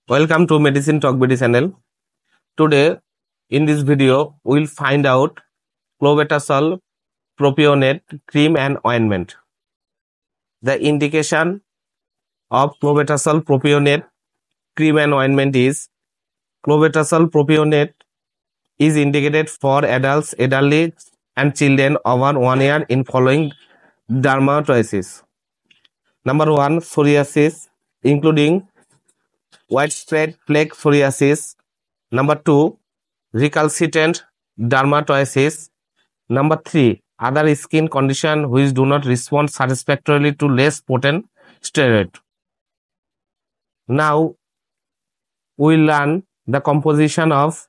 Welcome to Medicine Talk BD channel. Today, in this video, we'll find out clobetasol propionate cream and ointment. The indication of clobetasol propionate cream and ointment is clobetasol propionate is indicated for adults, elderly, and children over 1 year in following dermatosis. Number 1, psoriasis, including widespread plaque psoriasis. Number 2, recalcitrant dermatosis. Number 3, other skin condition which do not respond satisfactorily to less potent steroid. Now we learn the composition of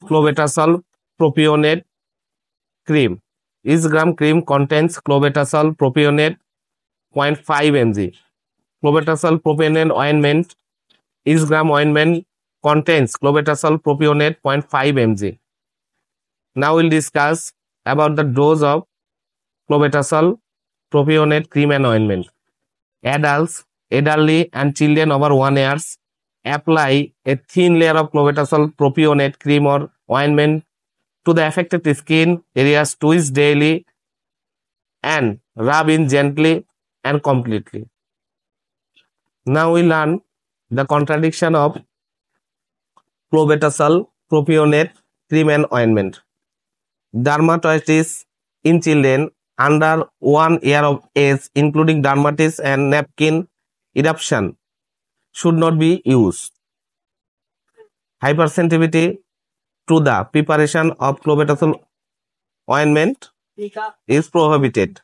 clobetasol propionate cream. Each gram cream contains clobetasol propionate 0.5 mg. Clobetasol propionate ointment. Each gram ointment contains clobetasol propionate 0.5 mg. Now we'll discuss about the dose of clobetasol propionate cream and ointment. Adults, elderly, and children over 1 year apply a thin layer of clobetasol propionate cream or ointment to the affected skin areas twice daily and rub in gently and completely. Now we learn the contradiction of clobetasol propionate cream and ointment. Dermatitis in children under 1 year of age, including dermatitis and napkin eruption, should not be used. Hypersensitivity to the preparation of clobetasol ointment is prohibited.